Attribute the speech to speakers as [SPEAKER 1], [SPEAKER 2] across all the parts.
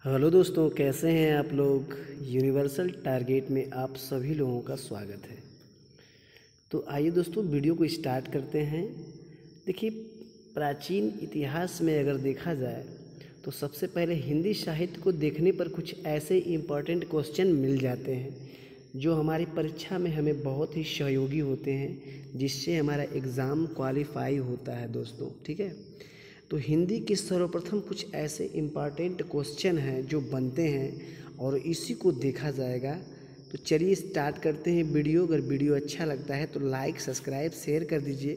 [SPEAKER 1] Hello दोस्तों, कैसे हैं आप लोग। यूनिवर्सल टारगेट में आप सभी लोगों का स्वागत है। तो आइए दोस्तों वीडियो को स्टार्ट करते हैं। देखिए, प्राचीन इतिहास में अगर देखा जाए तो सबसे पहले हिंदी साहित्य को देखने पर कुछ ऐसे इम्पॉर्टेंट क्वेश्चन मिल जाते हैं जो हमारी परीक्षा में हमें बहुत ही सहयोगी होते हैं, जिससे हमारा एग्ज़ाम क्वालिफाई होता है दोस्तों। ठीक है, तो हिंदी के सर्वप्रथम कुछ ऐसे इम्पॉर्टेंट क्वेश्चन हैं जो बनते हैं और इसी को देखा जाएगा। तो चलिए स्टार्ट करते हैं वीडियो। अगर वीडियो अच्छा लगता है तो लाइक, सब्सक्राइब, शेयर कर दीजिए।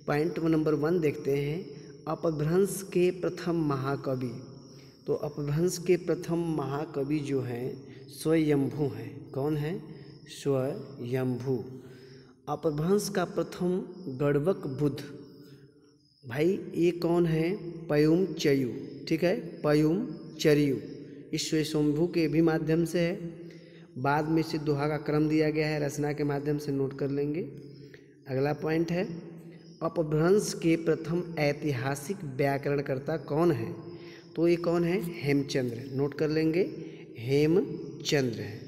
[SPEAKER 1] पॉइंट नंबर 1 देखते हैं, अपभ्रंश के प्रथम महाकवि। तो अपभ्रंश के प्रथम महाकवि जो हैं स्वयंभू हैं। कौन है? स्वयंभू। अपभ्रंश का प्रथम गढ़वक बुद्ध, भाई ये कौन है? पयुम चयु। ठीक है, पयुम चरियु। इस स्वयंभू के भी माध्यम से है। बाद में से दोहा का क्रम दिया गया है, रचना के माध्यम से नोट कर लेंगे। अगला पॉइंट है, अपभ्रंश के प्रथम ऐतिहासिक व्याकरणकर्ता कौन है? तो ये कौन है? हेमचंद्र। नोट कर लेंगे, हेमचंद्र है।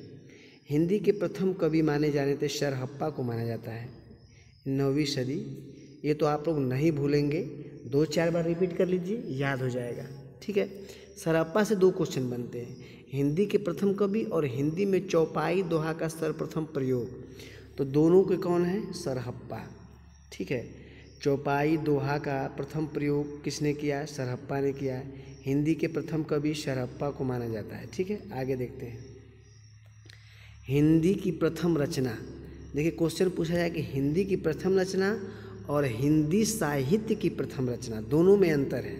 [SPEAKER 1] हिंदी के प्रथम कवि माने जाने थे सरहप्पा को माना जाता है, 9वीं सदी। ये तो आप लोग नहीं भूलेंगे, 2-4 बार रिपीट कर लीजिए, याद हो जाएगा। ठीक है, सरहप्पा से 2 क्वेश्चन बनते हैं, हिंदी के प्रथम कवि और हिंदी में चौपाई दोहा का सर्वप्रथम प्रयोग। तो दोनों के कौन है? सरहप्पा। ठीक है, चौपाई दोहा का प्रथम प्रयोग किसने किया? सरहप्पा ने किया। हिंदी के प्रथम कवि सरहप्पा को माना जाता है। ठीक है, आगे देखते हैं। हिंदी की प्रथम रचना। देखिए, क्वेश्चन पूछा जाए कि हिंदी की प्रथम रचना और हिंदी साहित्य की प्रथम रचना, दोनों में अंतर है।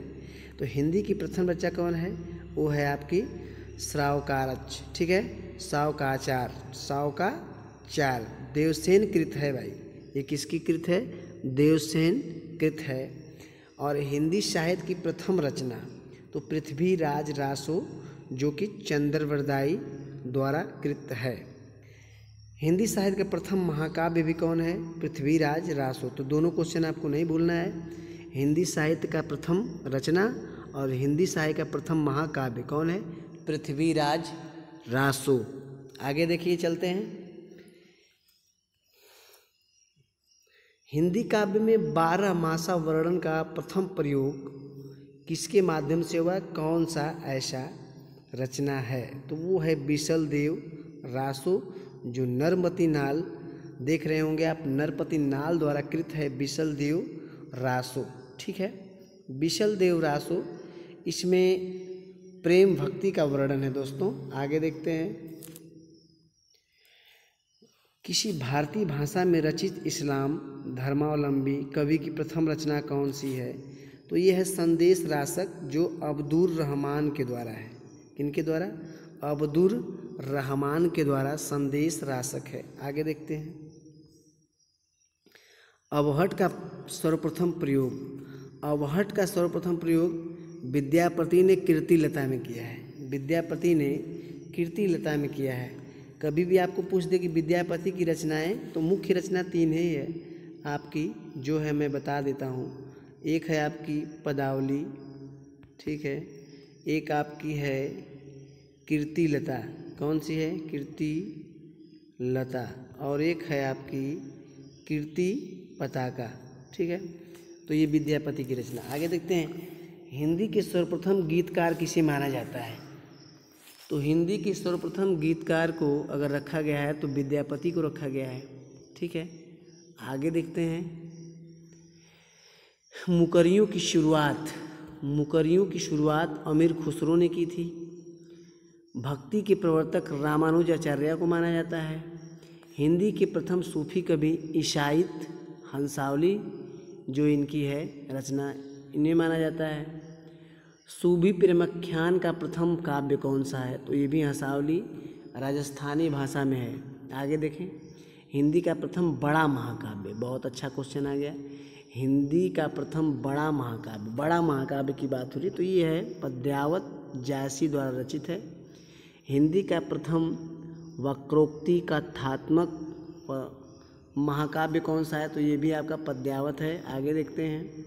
[SPEAKER 1] तो हिंदी की प्रथम रचना कौन है? वो है आपकी श्रावकारच। ठीक है, सावकाचार, सावकाचार देवसेन कृत है भाई। ये किसकी कृत है? देवसेन कृत है। और हिंदी साहित्य की प्रथम रचना तो पृथ्वीराज रासो, जो कि चंद्रवरदाई द्वारा कृत है। हिंदी साहित्य का प्रथम महाकाव्य भी कौन है? पृथ्वीराज रासो। तो दोनों क्वेश्चन आपको नहीं भूलना है, हिंदी साहित्य का प्रथम रचना और हिंदी साहित्य का प्रथम महाकाव्य कौन है? पृथ्वीराज रासो। आगे देखिए, चलते हैं। हिंदी काव्य में 12 मासा वर्णन का प्रथम प्रयोग किसके माध्यम से हुआ? कौन सा ऐसा रचना है? तो वो है बिसल देव रासो, जो नरपति नाल देख रहे होंगे आप, नरपति नाल द्वारा कृत है बिसल देव रासो। ठीक है, बिसल देव रासो, इसमें प्रेम भक्ति का वर्णन है दोस्तों। आगे देखते हैं, किसी भारतीय भाषा में रचित इस्लाम धर्मावलंबी कवि की प्रथम रचना कौन सी है? तो ये है संदेश रासक, जो अब्दुर रहमान के द्वारा है। किनके द्वारा? अब्दुर रहमान के द्वारा संदेश रासक है। आगे देखते हैं, अवहट का सर्वप्रथम प्रयोग। अवहट का सर्वप्रथम प्रयोग विद्यापति ने कीर्तिलता में किया है। विद्यापति ने कीर्तिलता में किया है। कभी भी आपको पूछ दे कि विद्यापति की रचनाएं, तो मुख्य रचना 3 ही है आपकी, जो है मैं बता देता हूँ। एक है आपकी पदावली, ठीक है, एक आपकी है कीर्तिलता। कौन सी है? कीर्तिलता। और एक है आपकी कीर्ति पताका। ठीक है, तो ये विद्यापति की रचना। आगे देखते हैं, हिंदी के सर्वप्रथम गीतकार किसे माना जाता है? तो हिंदी के सर्वप्रथम गीतकार को अगर रखा गया है तो विद्यापति को रखा गया है। ठीक है, आगे देखते हैं, मुकरियों की शुरुआत अमीर खुसरो ने की थी। भक्ति के प्रवर्तक रामानुजाचार्य को माना जाता है। हिंदी के प्रथम सूफी कवि ईसाइत हंसावली, जो इनकी है रचना, इन्हें माना जाता है। सूफी प्रेमाख्यान का प्रथम काव्य कौन सा है? तो ये भी हंसावली, राजस्थानी भाषा में है। आगे देखें, हिंदी का प्रथम बड़ा महाकाव्य, बहुत अच्छा क्वेश्चन आ गया। हिंदी का प्रथम बड़ा महाकाव्य की बात हो रही, तो ये है पद्यावत जायसी द्वारा रचित है। हिंदी का प्रथम वक्रोक्ति कथात्मक महाकाव्य कौन सा है? तो ये भी आपका पद्यावत है। आगे देखते हैं,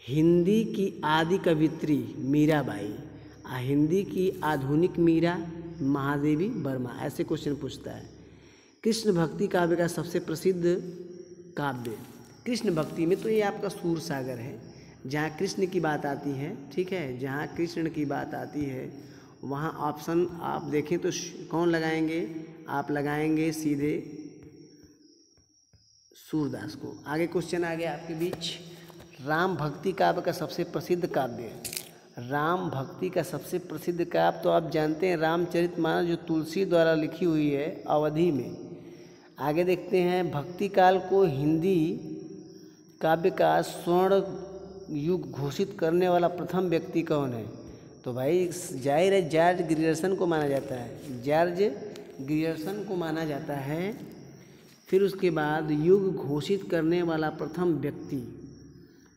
[SPEAKER 1] हिंदी की आदि कवित्री मीराबाई। हिंदी की आधुनिक मीरा महादेवी वर्मा, ऐसे क्वेश्चन पूछता है। कृष्ण भक्ति काव्य का सबसे प्रसिद्ध काव्य, कृष्ण भक्ति में तो ये आपका सूर सागर है, जहाँ कृष्ण की बात आती है, ठीक है, जहाँ कृष्ण की बात आती है वहाँ ऑप्शन आप देखें तो कौन लगाएंगे, आप लगाएंगे सीधे सूरदास को। आगे क्वेश्चन आ गया आपके बीच, राम भक्ति काव्य का सबसे प्रसिद्ध काव्य, राम भक्ति का सबसे प्रसिद्ध काव्य तो आप जानते हैं रामचरितमानस, जो तुलसी द्वारा लिखी हुई है अवधि में। आगे देखते हैं, भक्ति काल को हिंदी काव्य का स्वर्ण युग घोषित करने वाला प्रथम व्यक्ति कौन है? तो भाई जाहिर है जॉर्ज ग्रियर्सन को माना जाता है, जॉर्ज ग्रियर्सन को माना जाता है। फिर उसके बाद युग घोषित करने वाला प्रथम व्यक्ति,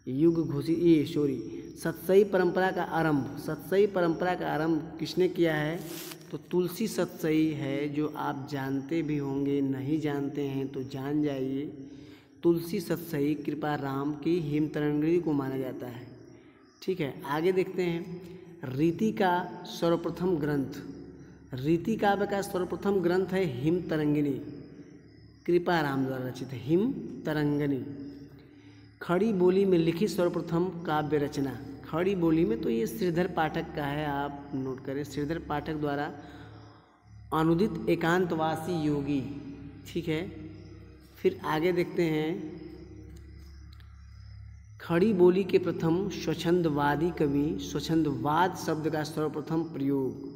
[SPEAKER 1] युग घोषित सतसई परंपरा का आरंभ, सतसई परंपरा का आरंभ किसने किया है? तो तुलसी सतसई है, जो आप जानते भी होंगे, नहीं जानते हैं तो जान जाइए। तुलसी सतसई कृपा राम की हिमतरंगिणी को माना जाता है, ठीक है। आगे देखते हैं, रीति का सर्वप्रथम ग्रंथ, रीति काव्य का सर्वप्रथम ग्रंथ है हिमतरंगिणी, कृपा राम द्वारा रचित है हिमतरंगिणी। खड़ी बोली में लिखी सर्वप्रथम काव्य रचना, खड़ी बोली में तो ये श्रीधर पाठक का है, आप नोट करें, श्रीधर पाठक द्वारा अनुदित एकांतवासी योगी, ठीक है। फिर आगे देखते हैं, खड़ी बोली के प्रथम स्वच्छंदवादी कवि, स्वच्छंदवाद शब्द का सर्वप्रथम प्रयोग,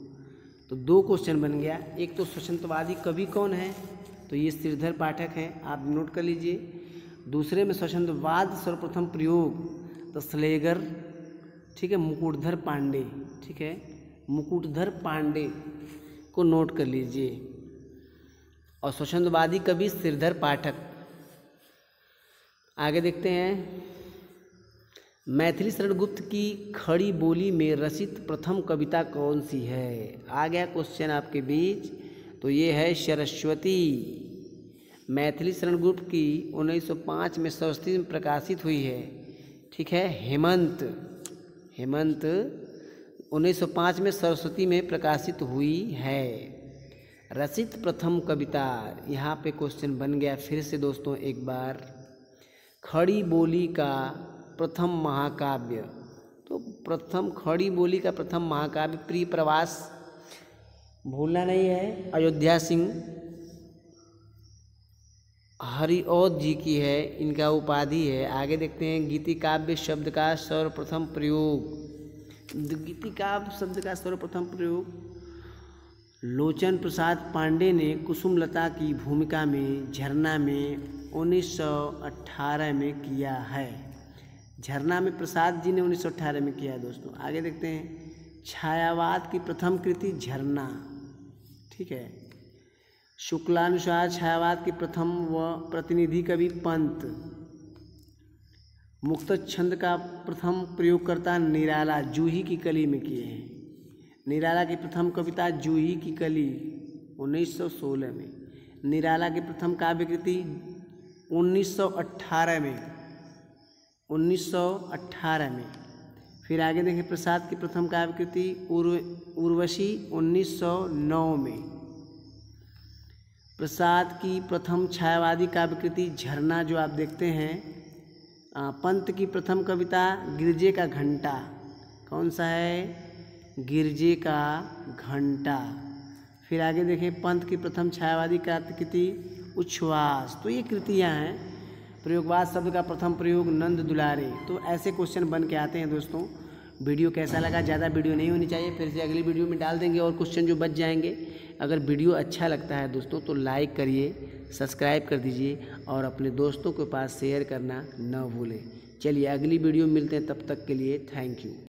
[SPEAKER 1] तो दो क्वेश्चन बन गया। एक तो स्वच्छंदवादी कवि कौन है? तो ये श्रीधर पाठक है, आप नोट कर लीजिए। दूसरे में स्वच्छंदवाद सर्वप्रथम प्रयोग तो स्लेगर, ठीक है, मुकुटधर पांडे, ठीक है, मुकुटधर पांडे को नोट कर लीजिए। और स्वच्छंदवादी कवि श्रीधर पाठक। आगे देखते हैं, मैथिली शरण गुप्त की खड़ी बोली में रचित प्रथम कविता कौन सी है? आ गया क्वेश्चन आपके बीच, तो ये है सरस्वती। मैथिली शरण गुप्त की 1905 में सरस्वती में प्रकाशित हुई है, ठीक है। हेमंत 1905 में सरस्वती में प्रकाशित हुई है। रचित प्रथम कविता, यहाँ पे क्वेश्चन बन गया फिर से दोस्तों एक बार, खड़ी बोली का प्रथम महाकाव्य, तो प्रथम खड़ी बोली का प्रथम महाकाव्य प्रिय प्रवास, भूलना नहीं है, अयोध्या सिंह हरिऔध जी की है, इनका उपाधि है। आगे देखते हैं, गीति काव्य शब्द का सर्वप्रथम प्रयोग, गीति काव्य शब्द का सर्वप्रथम प्रयोग लोचन प्रसाद पांडे ने कुसुमलता की भूमिका में झरना में 1918 में किया है। झरना में प्रसाद जी ने 1918 में किया है दोस्तों। आगे देखते हैं, छायावाद की प्रथम कृति झरना, ठीक है। शुक्लानुसार छायावाद की प्रथम व प्रतिनिधि कवि पंत। मुक्त छंद का प्रथम प्रयोगकर्ता निराला, जूही की कली में किए हैं। निराला की प्रथम कविता जूही की कली 1916 में। निराला की प्रथम काव्य कृति 1918 में। फिर आगे देखें, प्रसाद की प्रथम काव्य कृति उर्वशी 1909 में। प्रसाद की प्रथम छायावादी काव्य कृति झरना जो आप देखते हैं। पंत की प्रथम कविता गिरजे का घंटा, कौन सा है? गिरजे का घंटा। फिर आगे देखें, पंत की प्रथम छायावादी काव्य कृति उच्छ्वास, तो ये कृतियाँ हैं। प्रयोगवाद शब्द का प्रथम प्रयोग नंद दुलारे। तो ऐसे क्वेश्चन बन के आते हैं दोस्तों। वीडियो कैसा लगा? ज़्यादा वीडियो नहीं होनी चाहिए, फिर से अगली वीडियो में डाल देंगे और क्वेश्चन जो बच जाएंगे। अगर वीडियो अच्छा लगता है दोस्तों तो लाइक करिए, सब्सक्राइब कर दीजिए और अपने दोस्तों के पास शेयर करना न भूलें। चलिए अगली वीडियो मिलते हैं, तब तक के लिए थैंक यू।